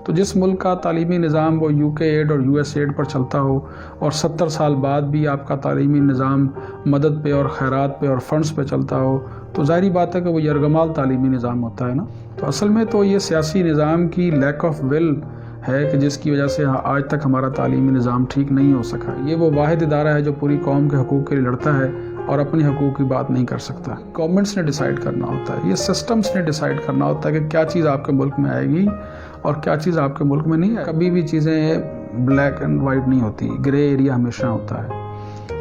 تو جس ملک کا تعلیمی نظام وہ UK ایڈ اور US ایڈ پر چلتا ہو اور 70 سال بعد بھی آپ کا تعلیمی نظام مدد پہ اور خیرات پہ اور فنڈز پہ چلتا ہو تو ظاہری بات ہے کہ وہ یرغمال تعلیمی نظام ہوتا ہے نا. تو اصل میں تو یہ سیاسی نظام کی لیک آف ول ہے کہ جس کی وجہ سے آج تک ہمارا تعلیمی نظام ٹھیک نہیں ہو سکا. یہ وہ واحد ادارہ ہے جو پوری قوم کے حقوق کے لیے لڑتا ہے اور اپنے حقوق کی بات نہیں کر سکتا. گورنمنٹس نے ڈیسائیڈ کرنا ہوتا ہے, یہ سسٹمز نے ڈیسائیڈ کرنا ہوتا ہے کہ کیا چیز آپ کے ملک میں آئے گی اور کیا چیز آپ کے ملک میں نہیں ہے. کبھی بھی چیزیں بلیک اینڈ وائٹ نہیں ہوتی, گرے ایریا ہمیشہ ہوتا ہے.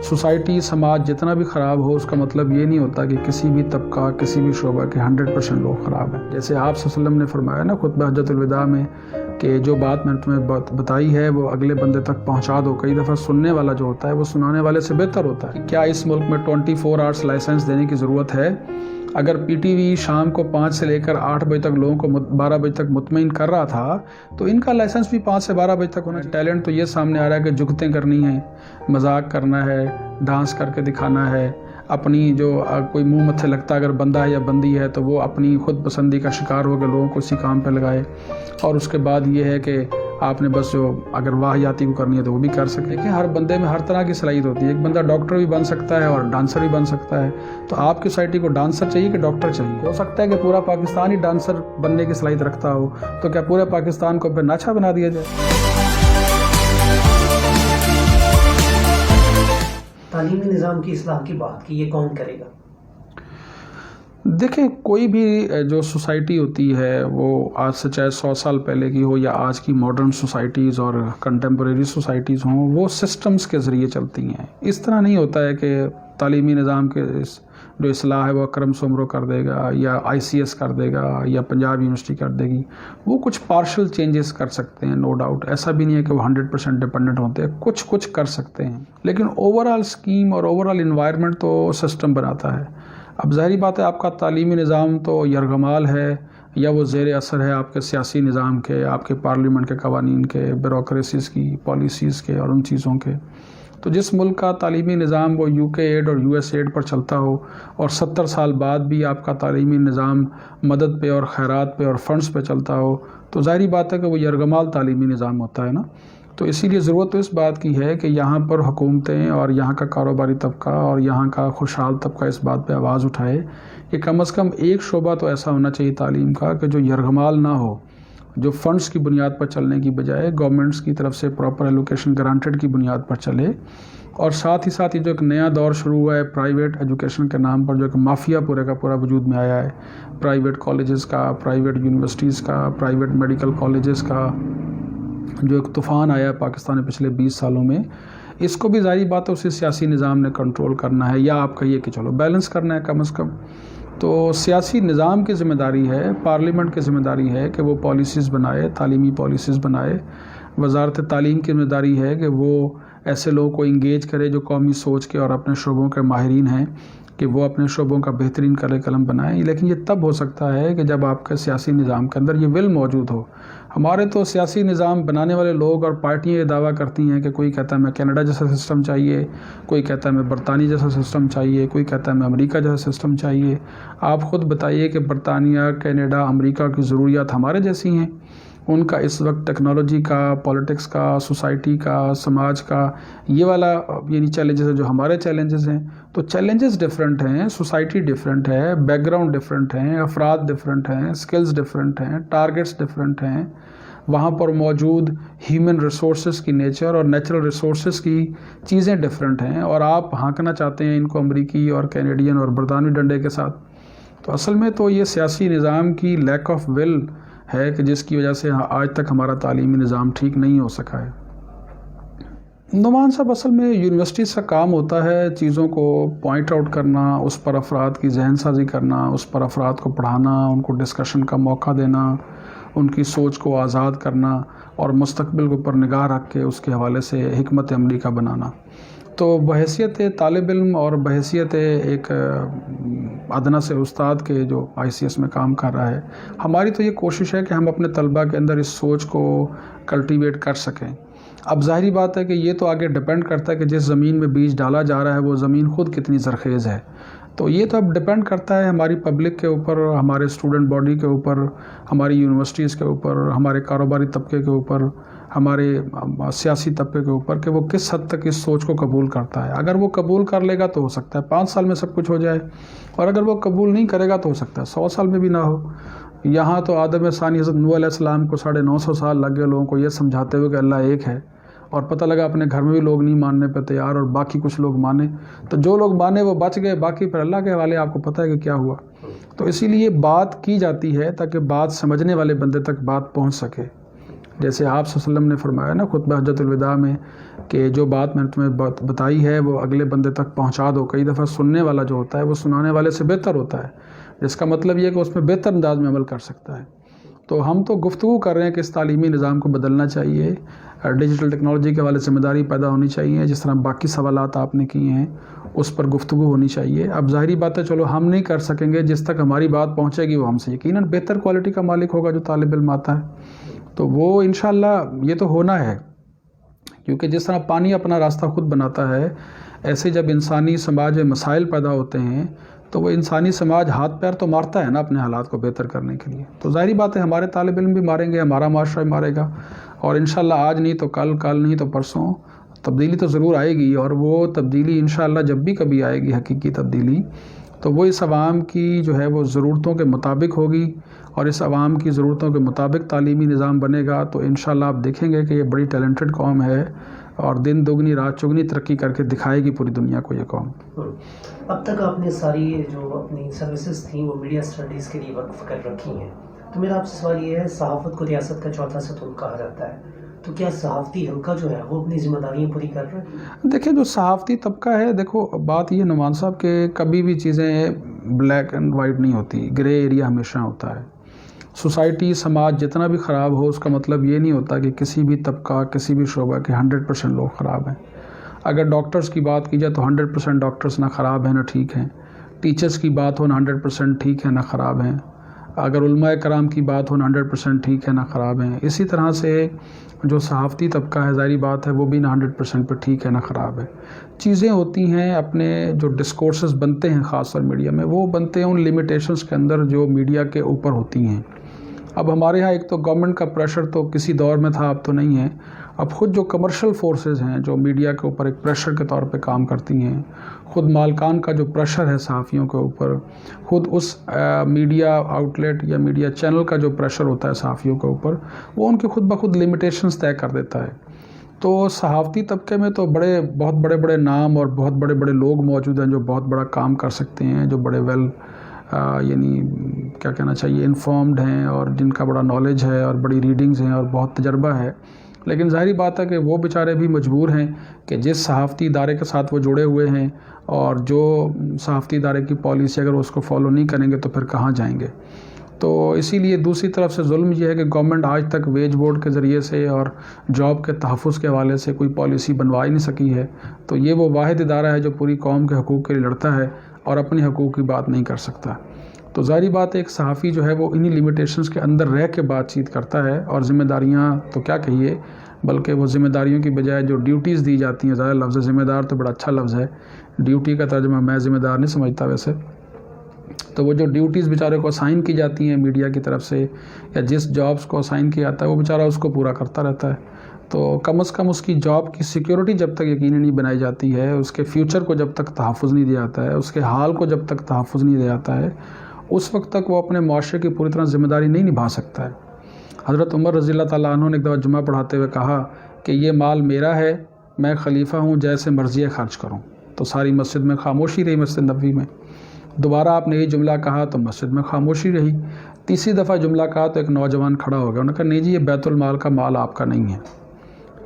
سوسائٹی سماج جتنا بھی خراب ہو اس کا مطلب یہ نہیں ہوتا کہ کسی بھی طبقہ کسی بھی شعبہ کے 100% لوگ خراب ہیں. جیسے آپ صلی اللہ علیہ وسلم نے فرمایا نا خطبہ حجۃ الوداع میں کہ جو بات میں نے تمہیں بتائی ہے وہ اگلے بندے تک پہنچا دو. کئی دفعہ سننے والا جو ہوتا ہے وہ سنانے والے سے بہتر ہوتا ہے. کیا اس ملک میں 24 آورس لائسنس دینے کی ضرورت ہے؟ اگر PTV شام کو 5 سے لے کر 8 بجے تک لوگوں کو 12 بجے تک مطمئن کر رہا تھا تو ان کا لائسنس بھی 5 سے 12 بجے تک ہونا چاہیے. ٹیلنٹ تو یہ سامنے آ رہا ہے کہ جگتیں کرنی ہیں, مذاق کرنا ہے, ڈانس کر کے دکھانا ہے, اپنی جو کوئی منہ متھے لگتا ہے اگر بندہ ہے یا بندی ہے تو وہ اپنی خود پسندی کا شکار ہو کے لوگوں کو اسی کام پہ لگائے. اور اس کے بعد یہ ہے کہ آپ نے بس جو اگر واہیاتی کو کرنی ہے تو وہ بھی کر سکتے ہیں. کہ ہر بندے میں ہر طرح کی صلاحیت ہوتی ہے. ایک بندہ ڈاکٹر بھی بن سکتا ہے اور ڈانسر بھی بن سکتا ہے. تو آپ کی سوسائٹی کو ڈانسر چاہیے کہ ڈاکٹر چاہیے؟ ہو سکتا ہے کہ پورا پاکستان ہی ڈانسر بننے کی صلاحیت رکھتا ہو, تو کیا پورے پاکستان کو پھر ناچا بنا دیا جائے؟ تعلیمی نظام کی اصلاح کی بات کی, یہ کون کرے گا؟ دیکھیں کوئی بھی جو سوسائٹی ہوتی ہے وہ آج سے چاہے 100 سال پہلے کی ہو یا آج کی ماڈرن سوسائٹیز اور کنٹمپریری سوسائٹیز ہوں, وہ سسٹمز کے ذریعے چلتی ہیں. اس طرح نہیں ہوتا ہے کہ تعلیمی نظام کے جو اصلاح ہے وہ اکرم سمرو کر دے گا یا ICS کر دے گا یا پنجاب یونیورسٹی کر دے گی. وہ کچھ پارشل چینجز کر سکتے ہیں, نو ڈاؤٹ. ایسا بھی نہیں ہے کہ وہ 100% ڈپینڈنٹ ہوتے ہیں, کچھ کر سکتے ہیں. لیکن اوورآل اسکیم اور اوورآل انوائرمنٹ تو سسٹم بناتا ہے. اب ظاہری بات ہے آپ کا تعلیمی نظام تو یرغمال ہے یا وہ زیر اثر ہے آپ کے سیاسی نظام کے, آپ کے پارلیمنٹ کے قوانین کے, بیوروکریسیز کی, پالیسیز کے اور ان چیزوں کے. تو جس ملک کا تعلیمی نظام وہ UK ایڈ اور US ایڈ پر چلتا ہو اور 70 سال بعد بھی آپ کا تعلیمی نظام مدد پہ اور خیرات پہ اور فنڈز پہ چلتا ہو تو ظاہری بات ہے کہ وہ یرغمال تعلیمی نظام ہوتا ہے نا. تو اسی لیے ضرورت تو اس بات کی ہے کہ یہاں پر حکومتیں اور یہاں کا کاروباری طبقہ اور یہاں کا خوشحال طبقہ اس بات پہ آواز اٹھائے کہ کم از کم ایک شعبہ تو ایسا ہونا چاہیے تعلیم کا کہ جو یرغمال نہ ہو, جو فنڈز کی بنیاد پر چلنے کی بجائے گورنمنٹس کی طرف سے پراپر ایلوکیشن گرانٹڈ کی بنیاد پر چلے. اور ساتھ ہی ساتھ یہ جو ایک نیا دور شروع ہوا ہے پرائیویٹ ایجوکیشن کے نام پر, جو ایک مافیا پورے کا پورا وجود میں آیا ہے, پرائیویٹ کالجز کا, پرائیویٹ یونیورسٹیز کا, پرائیویٹ میڈیکل کالجز کا, جو ایک طوفان آیا پاکستان میں پچھلے 20 سالوں میں, اس کو بھی ظاہری بات ہے اسی سیاسی نظام نے کنٹرول کرنا ہے یا آپ کہیے کہ چلو بیلنس کرنا ہے کم از کم. تو سیاسی نظام کی ذمہ داری ہے, پارلیمنٹ کی ذمہ داری ہے کہ وہ پالیسیز بنائے, تعلیمی پالیسیز بنائے. وزارت تعلیم کی ذمہ داری ہے کہ وہ ایسے لوگوں کو انگیج کرے جو قومی سوچ کے اور اپنے شعبوں کے ماہرین ہیں, کہ وہ اپنے شعبوں کا بہترین قلم بنائیں. لیکن یہ تب ہو سکتا ہے کہ جب آپ کے سیاسی نظام کے اندر یہ ول موجود ہو. ہمارے تو سیاسی نظام بنانے والے لوگ اور پارٹیاں یہ دعویٰ کرتی ہیں کہ کوئی کہتا ہے میں کینیڈا جیسا سسٹم چاہیے, کوئی کہتا ہے میں برطانیہ جیسا سسٹم چاہیے, کوئی کہتا ہے میں امریکہ جیسا سسٹم چاہیے. آپ خود بتائیے کہ برطانیہ, کینیڈا, امریکہ کی ضروریات ہمارے جیسی ہیں. ان کا اس وقت ٹیکنالوجی کا, پالیٹکس کا, سوسائٹی کا, سماج کا یہ والا یعنی چیلنجز ہے جو ہمارے چیلنجز ہیں. تو چیلنجز ڈیفرنٹ ہیں, سوسائٹی ڈیفرنٹ ہے, بیک گراؤنڈ ڈیفرنٹ ہیں, افراد ڈیفرنٹ ہیں, سکلز ڈیفرنٹ ہیں, ٹارگٹس ڈیفرنٹ ہیں. وہاں پر موجود ہیومن ریسورسز کی نیچر اور نیچرل ریسورسز کی چیزیں ڈیفرنٹ ہیں. اور آپ ہانکنا چاہتے ہیں ان کو امریکی اور کینیڈین اور برطانوی ڈنڈے کے ساتھ. تو اصل میں تو یہ سیاسی نظام کی لیک آف ول ہے کہ جس کی وجہ سے آج تک ہمارا تعلیمی نظام ٹھیک نہیں ہو سکا ہے. نعمان صاحب اصل میں یونیورسٹیز کا کام ہوتا ہے چیزوں کو پوائنٹ آؤٹ کرنا, اس پر افراد کی ذہن سازی کرنا, اس پر افراد کو پڑھانا, ان کو ڈسکشن کا موقع دینا, ان کی سوچ کو آزاد کرنا اور مستقبل کے اوپر نگاہ رکھ کے اس کے حوالے سے حکمت عملی کا بنانا. تو بحیثیت طالب علم اور بحیثیت ایک ادنا سے استاد کے جو ICS میں کام کر رہا ہے, ہماری تو یہ کوشش ہے کہ ہم اپنے طلباء کے اندر اس سوچ کو کلٹیویٹ کر سکیں. اب ظاہری بات ہے کہ یہ تو آگے ڈیپینڈ کرتا ہے کہ جس زمین میں بیج ڈالا جا رہا ہے وہ زمین خود کتنی زرخیز ہے. تو یہ تو اب ڈپینڈ کرتا ہے ہماری پبلک کے اوپر، ہمارے اسٹوڈنٹ باڈی کے اوپر، ہماری یونیورسٹیز کے اوپر، ہمارے کاروباری طبقے کے اوپر، ہمارے سیاسی طبقے کے اوپر کہ وہ کس حد تک اس سوچ کو قبول کرتا ہے۔ اگر وہ قبول کر لے گا تو ہو سکتا ہے 5 سال میں سب کچھ ہو جائے، اور اگر وہ قبول نہیں کرے گا تو ہو سکتا ہے 100 سال میں بھی نہ ہو۔ یہاں تو آدم ثانی حضرت نوح علیہ السلام کو 950 سال لگ گئے لوگوں کو یہ سمجھاتے ہوئے کہ اللہ ایک ہے، اور پتہ لگا اپنے گھر میں بھی لوگ نہیں ماننے پہ تیار اور باقی کچھ لوگ مانے، تو جو لوگ مانے وہ بچ گئے، باقی پھر اللہ کے حوالے، آپ کو پتہ ہے کہ کیا ہوا۔ تو اسی لیے بات کی جاتی ہے تاکہ بات سمجھنے والے بندے تک بات پہنچ سکے۔ جیسے آپ صلی اللہ علیہ وسلم نے فرمایا نا خطبہ حجۃ الوداع میں کہ جو بات میں نے تمہیں بتائی ہے وہ اگلے بندے تک پہنچا دو۔ کئی دفعہ سننے والا جو ہوتا ہے وہ سنانے والے سے بہتر ہوتا ہے، جس کا مطلب یہ ہے کہ اس میں بہتر انداز میں عمل کر سکتا ہے۔ تو ہم تو گفتگو کر رہے ہیں کہ اس تعلیمی نظام کو بدلنا چاہیے، ڈیجیٹل ٹیکنالوجی کے حوالے سے ذمہ داری پیدا ہونی چاہیے، جس طرح باقی سوالات آپ نے کیے ہیں اس پر گفتگو ہونی چاہیے۔ اب ظاہری بات ہے چلو ہم نہیں کر سکیں گے، جس تک ہماری بات پہنچے گی وہ ہم سے یقیناً بہتر کوالٹی کا مالک ہوگا جو طالب علم آتا ہے، تو وہ انشاءاللہ یہ تو ہونا ہے، کیونکہ جس طرح پانی اپنا راستہ خود بناتا ہے، ایسے جب انسانی سماج میں مسائل پیدا ہوتے ہیں تو وہ انسانی سماج ہاتھ پیر تو مارتا ہے نا اپنے حالات کو بہتر کرنے کے لیے۔ تو ظاہری بات ہے ہمارے طالب علم بھی ماریں گے، ہمارا معاشرہ بھی مارے گا، اور انشاءاللہ آج نہیں تو کل، کل نہیں تو پرسوں تبدیلی تو ضرور آئے گی، اور وہ تبدیلی انشاءاللہ جب بھی کبھی آئے گی حقیقی تبدیلی تو وہ اس عوام کی جو ہے وہ ضرورتوں کے مطابق ہوگی، اور اس عوام کی ضرورتوں کے مطابق تعلیمی نظام بنے گا تو انشاءاللہ آپ دیکھیں گے کہ یہ بڑی ٹیلنٹڈ قوم ہے، اور دن دگنی رات چگنی ترقی کر کے دکھائے گی پوری دنیا کو یہ قوم۔ اب تک آپ نے ساری جو اپنی سروسز تھیں وہ میڈیا اسٹڈیز کے لیے وقف کر رکھی ہیں، تو میرا آپ سے سوال یہ ہے، صحافت کو ریاست کا چوتھا ستون کہا جاتا ہے، تو کیا صحافتی حلقہ جو ہے وہ اپنی ذمہ داریاں پوری کر رہے ہیں؟ دیکھیں جو صحافتی طبقہ ہے، دیکھو بات یہ نعمان صاحب کہ کبھی بھی چیزیں بلیک اینڈ وائٹ نہیں ہوتی، گرے ایریا ہمیشہ ہوتا ہے۔ سوسائٹی سماج جتنا بھی خراب ہو اس کا مطلب یہ نہیں ہوتا کہ کسی بھی طبقہ کسی بھی شعبہ کے 100% لوگ خراب ہیں۔ اگر ڈاکٹرز کی بات کی جائے تو 100% ڈاکٹرز نہ خراب ہیں نہ ٹھیک ہیں، ٹیچرز کی بات ہو نہ 100% ٹھیک ہے نہ خراب ہیں، اگر علماء کرام کی بات ہو نہ 100% ٹھیک ہے نہ خراب ہیں۔ اسی طرح سے جو صحافتی طبقہ ہے ظاہری بات ہے وہ بھی نہ 100% پہ ٹھیک ہے نہ خراب ہے۔ چیزیں ہوتی ہیں، اپنے جو ڈسکورسز بنتے ہیں خاص طور میڈیا میں وہ بنتے ہیں ان لیمیٹیشنز کے اندر جو میڈیا کے اوپر ہوتی ہیں۔ اب ہمارے ہاں ایک تو گورنمنٹ کا پریشر تو کسی دور میں تھا، اب تو نہیں ہے، اب خود جو کمرشل فورسز ہیں جو میڈیا کے اوپر ایک پریشر کے طور پہ کام کرتی ہیں، خود مالکان کا جو پریشر ہے صحافیوں کے اوپر، خود اس میڈیا آؤٹ لیٹ یا میڈیا چینل کا جو پریشر ہوتا ہے صحافیوں کے اوپر، وہ ان کے خود بخود لیمیٹیشنز طے کر دیتا ہے۔ تو صحافتی طبقے میں تو بہت بڑے بڑے نام اور بہت بڑے بڑے لوگ موجود ہیں جو بہت بڑا کام کر سکتے ہیں، جو بڑے یعنی کیا کہنا چاہیے انفارمڈ ہیں، اور جن کا بڑا نالج ہے اور بڑی ریڈنگز ہیں اور بہت تجربہ ہے، لیکن ظاہری بات ہے کہ وہ بیچارے بھی مجبور ہیں کہ جس صحافتی ادارے کے ساتھ وہ جڑے ہوئے ہیں اور جو صحافتی ادارے کی پالیسی اگر اس کو فالو نہیں کریں گے تو پھر کہاں جائیں گے۔ تو اسی لیے دوسری طرف سے ظلم یہ ہے کہ گورنمنٹ آج تک ویج بورڈ کے ذریعے سے اور جاب کے تحفظ کے حوالے سے کوئی پالیسی بنوا ہی نہیں سکی ہے۔ تو یہ وہ واحد ادارہ ہے جو پوری قوم کے حقوق کے لیے لڑتا ہے اور اپنے حقوق کی بات نہیں کر سکتا۔ تو ظاہری بات ہے ایک صحافی جو ہے وہ انہی لیمیٹیشنز کے اندر رہ کے بات چیت کرتا ہے، اور ذمہ داریاں تو کیا کہیے، بلکہ وہ ذمہ داریوں کی بجائے جو ڈیوٹیز دی جاتی ہیں، ظاہر لفظ ذمہ دار تو بڑا اچھا لفظ ہے، ڈیوٹی کا ترجمہ میں ذمہ دار نہیں سمجھتا ویسے، تو وہ جو ڈیوٹیز بیچارے کو اسائن کی جاتی ہیں میڈیا کی طرف سے یا جس جابز کو اسائن کیا جاتا ہے وہ بیچارہ اس کو پورا کرتا رہتا ہے۔ تو کم از کم اس کی جاب کی سیکیورٹی جب تک یقینی نہیں بنائی جاتی ہے، اس کے فیوچر کو جب تک تحفظ نہیں دیا جاتا ہے، اس کے حال کو جب تک تحفظ نہیں دیا جاتا ہے، اس وقت تک وہ اپنے معاشرے کی پوری طرح ذمہ داری نہیں نبھا سکتا ہے۔ حضرت عمر رضی اللہ تعالیٰ عنہ نے ایک دفعہ جمعہ پڑھاتے ہوئے کہا کہ یہ مال میرا ہے، میں خلیفہ ہوں، جیسے مرضی خرچ کروں۔ تو ساری مسجد میں خاموشی رہی، مسجد نبوی میں۔ دوبارہ آپ نے یہ جملہ کہا تو مسجد میں خاموشی رہی۔ تیسری دفعہ جملہ کہا تو ایک نوجوان کھڑا ہو گیا، انہوں نے کہا نہیں جی، یہ بیت المال کا مال آپ کا نہیں ہے،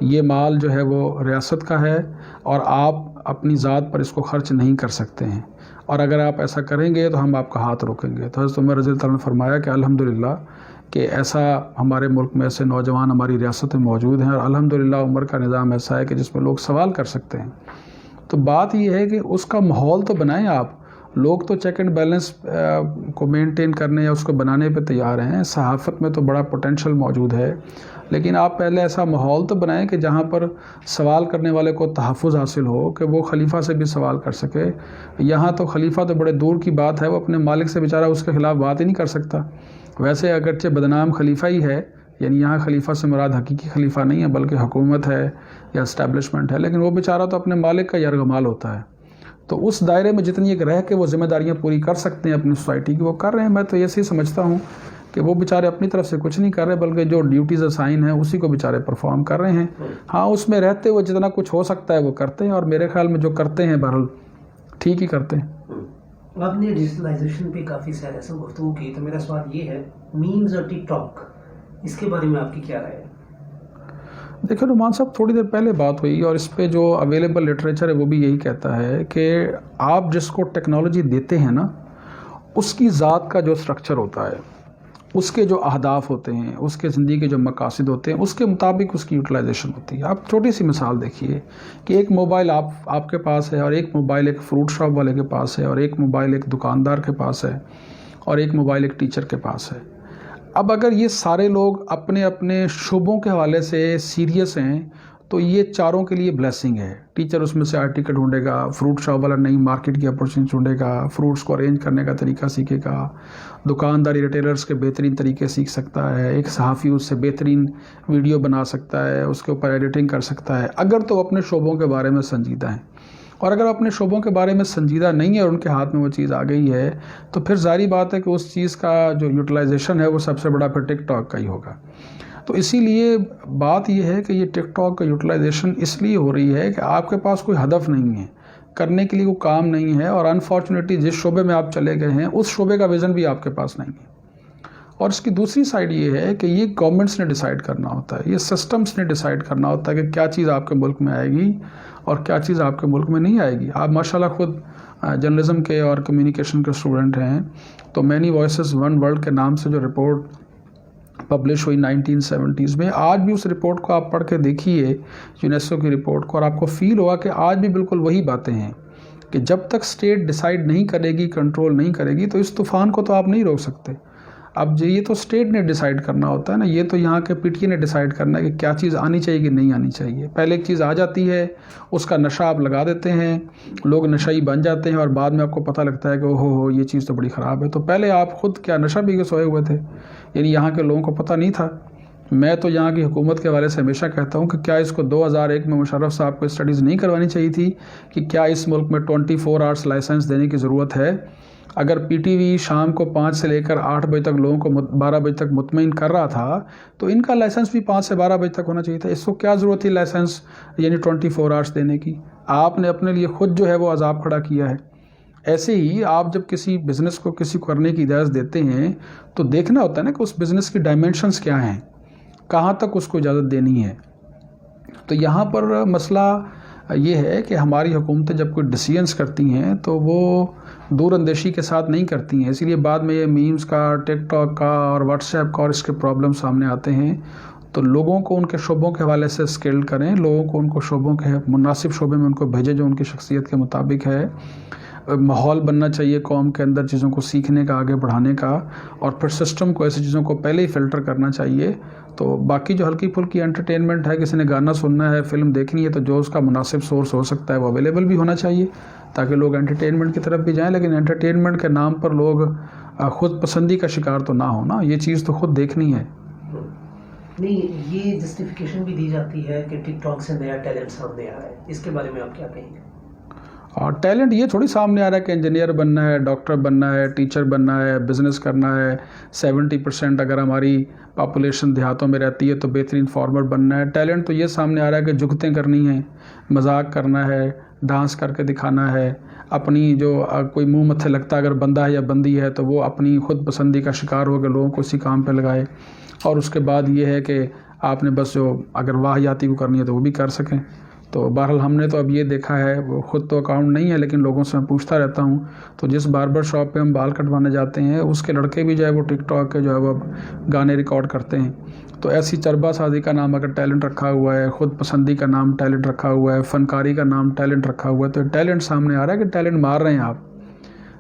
یہ مال جو ہے وہ ریاست کا ہے اور آپ اپنی ذات پر اس کو خرچ نہیں کر سکتے ہیں، اور اگر آپ ایسا کریں گے تو ہم آپ کا ہاتھ روکیں گے۔ تو حضرت عمر رضی اللہ عنہ نے فرمایا کہ الحمدللہ کہ ایسا ہمارے ملک میں ایسے نوجوان ہماری ریاست میں موجود ہیں، اور الحمدللہ عمر کا نظام ایسا ہے کہ جس میں لوگ سوال کر سکتے ہیں۔ تو بات یہ ہے کہ اس کا ماحول تو بنائیں آپ، لوگ تو چیک اینڈ بیلنس کو مینٹین کرنے یا اس کو بنانے پہ تیار ہیں۔ صحافت میں تو بڑا پوٹینشل موجود ہے، لیکن آپ پہلے ایسا ماحول تو بنائیں کہ جہاں پر سوال کرنے والے کو تحفظ حاصل ہو کہ وہ خلیفہ سے بھی سوال کر سکے. یہاں تو خلیفہ تو بڑے دور کی بات ہے، وہ اپنے مالک سے بیچارہ اس کے خلاف بات ہی نہیں کر سکتا. ویسے اگرچہ بدنام خلیفہ ہی ہے، یعنی یہاں خلیفہ سے مراد حقیقی خلیفہ نہیں ہے بلکہ حکومت ہے یا اسٹیبلشمنٹ ہے، لیکن وہ بیچارہ تو اپنے مالک کا یرغمال ہوتا ہے. تو اس دائرے میں جتنی ایک رہ کے وہ ذمہ داریاں پوری کر سکتے ہیں اپنی سوسائٹی کی، وہ کر رہے ہیں. میں تو ایسے ہی سمجھتا ہوں کہ وہ بیچارے اپنی طرف سے کچھ نہیں کر رہے بلکہ جو ڈیوٹیز اسائن ہیں اسی کو بیچارے پرفارم کر رہے ہیں. ہاں اس میں رہتے ہوئے جتنا کچھ ہو سکتا ہے وہ کرتے ہیں، اور میرے خیال میں جو کرتے ہیں بہرحال ٹھیک ہی کرتے ہیں. آپ نے ڈیجیٹلائزیشن پہ کافی سارے ایسا گفتگو کی، تو میرا سوال یہ ہے میمز اور ٹک ٹاک، اس کے بارے میں آپ کی کیا رائے ہے؟ دیکھیں نعمان صاحب، تھوڑی دیر پہلے بات ہوئی اور اس پہ جو اویلیبل لٹریچر ہے وہ بھی یہی کہتا ہے کہ آپ جس کو ٹیکنالوجی دیتے ہیں نا، اس کی ذات کا جو سٹرکچر ہوتا ہے، اس کے جو اہداف ہوتے ہیں، اس کے زندگی کے جو مقاصد ہوتے ہیں، اس کے مطابق اس کی یوٹیلائزیشن ہوتی ہے. آپ چھوٹی سی مثال دیکھیے کہ ایک موبائل آپ کے پاس ہے، اور ایک موبائل ایک فروٹ شاپ والے کے پاس ہے، اور ایک موبائل ایک دکاندار کے پاس ہے، اور ایک موبائل ایک ٹیچر کے پاس ہے. اب اگر یہ سارے لوگ اپنے اپنے شعبوں کے حوالے سے سیریس ہیں تو یہ چاروں کے لیے بلیسنگ ہے. ٹیچر اس میں سے آرٹیکل ڈھونڈے گا، فروٹ شاپ والا نئی مارکیٹ کی اپورچونیٹی ڈھونڈے گا، فروٹس کو ارینج کرنے کا طریقہ سیکھے گا، دکانداری ریٹیلرز کے بہترین طریقے سیکھ سکتا ہے، ایک صحافی اس سے بہترین ویڈیو بنا سکتا ہے، اس کے اوپر ایڈیٹنگ کر سکتا ہے اگر تو اپنے شعبوں کے بارے میں سنجیدہ ہیں. اور اگر اپنے شعبوں کے بارے میں سنجیدہ نہیں ہے اور ان کے ہاتھ میں وہ چیز آ گئی ہے تو پھر ظاہری بات ہے کہ اس چیز کا جو یوٹیلائزیشن ہے وہ سب سے بڑا پھر ٹک ٹاک کا ہی ہوگا. تو اسی لیے بات یہ ہے کہ یہ ٹک ٹاک کا یوٹیلائزیشن اس لیے ہو رہی ہے کہ آپ کے پاس کوئی ہدف نہیں ہے، کرنے کے لیے کوئی کام نہیں ہے، اور انفارچونیٹلی جس شعبے میں آپ چلے گئے ہیں اس شعبے کا ویژن بھی آپ کے پاس نہیں ہے. اور اس کی دوسری سائڈ یہ ہے کہ یہ گورنمنٹس نے ڈیسائیڈ کرنا ہوتا ہے، یہ سسٹمز نے ڈیسائیڈ کرنا ہوتا ہے کہ کیا چیز آپ کے ملک میں آئے گی اور کیا چیز آپ کے ملک میں نہیں آئے گی. آپ ماشاءاللہ خود جرنلزم کے اور کمیونیکیشن کے اسٹوڈنٹ ہیں، تو مینی وائسز ون ورلڈ کے نام سے جو رپورٹ پبلش ہوئی 1970s میں، آج بھی اس رپورٹ کو آپ پڑھ کے دیکھیے، یونیسکو کی رپورٹ کو، اور آپ کو فیل ہوگا کہ آج بھی بالکل وہی باتیں ہیں کہ جب تک اسٹیٹ ڈیسائیڈ نہیں کرے گی، کنٹرول نہیں کرے گی، تو اس طوفان کو تو آپ نہیں روک سکتے. اب یہ تو اسٹیٹ نے ڈیسائیڈ کرنا ہوتا ہے نا، یہ تو یہاں کے پی ٹی اے نے ڈیسائیڈ کرنا ہے کہ کیا چیز آنی چاہیے کہ نہیں آنی چاہیے. پہلے ایک چیز آ جاتی ہے، اس کا نشہ آپ لگا دیتے ہیں، لوگ نشئی بن جاتے ہیں، اور بعد میں آپ کو پتہ لگتا ہے کہ اوہو یہ چیز تو بڑی خراب ہے. تو پہلے آپ خود کیا نشہ پی کے سوئے ہوئے تھے؟ یعنی یہاں کے لوگوں کو پتہ نہیں تھا. میں تو یہاں کی حکومت کے حوالے سے ہمیشہ کہتا ہوں کہ کیا اس کو 2001 میں مشرف صاحب کو اسٹڈیز نہیں کروانی چاہیے تھی کہ کیا اس ملک میں 24 آورس لائسنس دینے کی ضرورت ہے؟ اگر پی ٹی وی شام کو 5 سے لے کر 8 بجے تک لوگوں کو 12 بجے تک مطمئن کر رہا تھا تو ان کا لائسنس بھی 5 سے 12 بجے تک ہونا چاہیے تھا. اس کو کیا ضرورت تھی لائسنس یعنی 24 آورس دینے کی؟ آپ نے اپنے لیے خود جو ہے وہ عذاب کھڑا کیا ہے. ایسے ہی آپ جب کسی بزنس کو کسی کو کرنے کی اجازت دیتے ہیں تو دیکھنا ہوتا ہے نا کہ اس بزنس کی ڈائمینشنز کیا ہیں، کہاں تک اس کو اجازت دینی ہے. تو یہاں پر مسئلہ یہ ہے کہ ہماری حکومتیں جب کوئی ڈیسیژنس کرتی ہیں تو وہ دور اندیشی کے ساتھ نہیں کرتی ہیں. اسی لیے بعد میں یہ میمز کا، ٹک ٹاک کا اور واٹس ایپ کا اور اس کے پرابلم سامنے آتے ہیں. تو لوگوں کو ان کے شعبوں کے حوالے سے اسکلڈ کریں، لوگوں کو ان کو شعبوں کے مناسب شعبے میں ان کو بھیجیں جو ان کی شخصیت کے مطابق ہے. ماحول بننا چاہیے قوم کے اندر چیزوں کو سیکھنے کا، آگے بڑھانے کا، اور پھر سسٹم کو ایسی چیزوں کو پہلے ہی فلٹر کرنا چاہیے. تو باقی جو ہلکی پھلکی انٹرٹینمنٹ ہے، کسی نے گانا سننا ہے، فلم دیکھنی ہے، تو جو اس کا مناسب سورس ہو سکتا ہے وہ اویلیبل بھی ہونا چاہیے تاکہ لوگ انٹرٹینمنٹ کی طرف بھی جائیں. لیکن انٹرٹینمنٹ کے نام پر لوگ خود پسندی کا شکار تو نہ ہونا، یہ چیز تو خود دیکھنی ہے. نہیں، یہ جسٹیفیکیشن بھی دی جاتی ہے کہ ٹک ٹاک سے نیا ٹیلنٹ سامنے آ رہا ہے، اس کے بارے میں آپ کیا کہیں گے؟ اور ٹیلنٹ یہ تھوڑی سامنے آ رہا ہے کہ انجینئر بننا ہے، ڈاکٹر بننا ہے، ٹیچر بننا ہے، بزنس کرنا ہے. 70% اگر ہماری پاپولیشن دیہاتوں میں رہتی ہے تو بہترین فارمر بننا ہے. ٹیلنٹ تو یہ سامنے آ رہا ہے کہ جگتیں کرنی ہیں، مذاق کرنا ہے، ڈانس کر کے دکھانا ہے. اپنی جو کوئی منہ متھے لگتا اگر بندہ ہے یا بندی ہے تو وہ اپنی خود پسندی کا شکار ہو کے لوگوں کو اسی کام پہ لگائے. اور اس کے بعد یہ ہے کہ آپ نے بس جو اگر واہیاتی کو کرنی ہے تو وہ بھی کر سکیں. تو بہرحال ہم نے تو اب یہ دیکھا ہے، وہ خود تو اکاؤنٹ نہیں ہے لیکن لوگوں سے میں پوچھتا رہتا ہوں، تو جس باربر شاپ پہ ہم بال کٹوانے جاتے ہیں اس کے لڑکے بھی جو ہے وہ ٹک ٹاک کے جو ہے وہ گانے ریکارڈ کرتے ہیں. تو ایسی چربا سازی کا نام اگر ٹیلنٹ رکھا ہوا ہے، خود پسندی کا نام ٹیلنٹ رکھا ہوا ہے، فنکاری کا نام ٹیلنٹ رکھا ہوا ہے، تو ٹیلنٹ سامنے آ رہا ہے کہ ٹیلنٹ مار رہے ہیں آپ.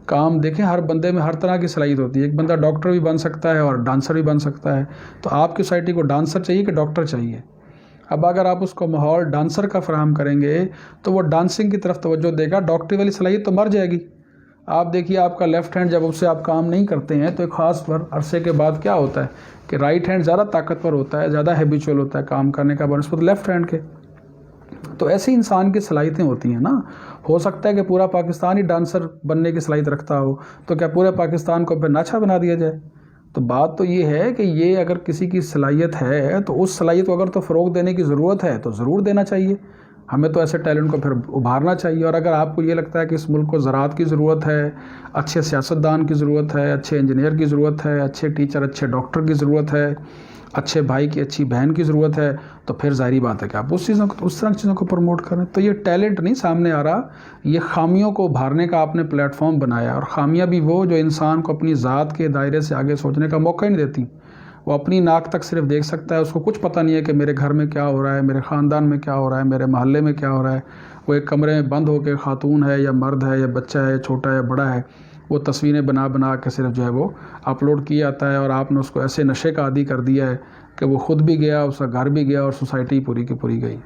کام دیکھیں، ہر بندے میں ہر طرح کی صلاحیت ہوتی ہے. ایک بندہ ڈاکٹر بھی بن سکتا ہے اور ڈانسر بھی بن سکتا ہے. تو آپ کی سوسائٹی کو ڈانسر چاہیے کہ ڈاکٹر چاہیے؟ اب اگر آپ اس کو ماحول ڈانسر کا فراہم کریں گے تو وہ ڈانسنگ کی طرف توجہ دے گا، ڈاکٹری والی صلاحیت تو مر جائے گی. آپ دیکھیے آپ کا لیفٹ ہینڈ جب اس سے آپ کام نہیں کرتے ہیں تو ایک خاص عرصے کے بعد کیا ہوتا ہے کہ رائٹ ہینڈ زیادہ طاقتور ہوتا ہے، زیادہ ہیبیچول ہوتا ہے کام کرنے کا بنسبت لیفٹ ہینڈ کے. تو ایسے انسان کی صلاحیتیں ہوتی ہیں نا. ہو سکتا ہے کہ پورا پاکستان ہی ڈانسر بننے کی صلاحیت رکھتا ہو، تو کیا پورے پاکستان کو پھر ناچا بنا دیا جائے؟ تو بات تو یہ ہے کہ یہ اگر کسی کی صلاحیت ہے تو اس صلاحیت کو اگر تو فروغ دینے کی ضرورت ہے تو ضرور دینا چاہیے. ہمیں تو ایسے ٹیلنٹ کو پھر ابھارنا چاہیے. اور اگر آپ کو یہ لگتا ہے کہ اس ملک کو زراعت کی ضرورت ہے، اچھے سیاستدان کی ضرورت ہے، اچھے انجینئر کی ضرورت ہے، اچھے ٹیچر اچھے ڈاکٹر کی ضرورت ہے، اچھے بھائی کی اچھی بہن کی ضرورت ہے، تو پھر ظاہری بات ہے کہ آپ اس طرح کی چیزوں کو پروموٹ کریں. تو یہ ٹیلنٹ نہیں سامنے آ رہا، یہ خامیوں کو ابھارنے کا آپ نے پلیٹ فارم بنایا. اور خامیاں بھی وہ جو انسان کو اپنی ذات کے دائرے سے آگے سوچنے کا موقع ہی نہیں دیتی. وہ اپنی ناک تک صرف دیکھ سکتا ہے، اس کو کچھ پتہ نہیں ہے کہ میرے گھر میں کیا ہو رہا ہے، میرے خاندان میں کیا ہو رہا ہے، میرے محلے میں کیا ہو رہا ہے. وہ ایک کمرے میں بند ہو کے، خاتون ہے یا مرد ہے یا بچہ ہے، چھوٹا ہے یا بڑا ہے، وہ تصویریں بنا کے صرف جو ہے وہ اپلوڈ کیا جاتا ہے. اور آپ نے اس کو ایسے نشے کا عادی کر دیا ہے کہ وہ خود بھی گیا، اس کا گھر بھی گیا اور سوسائٹی پوری کی پوری گئی.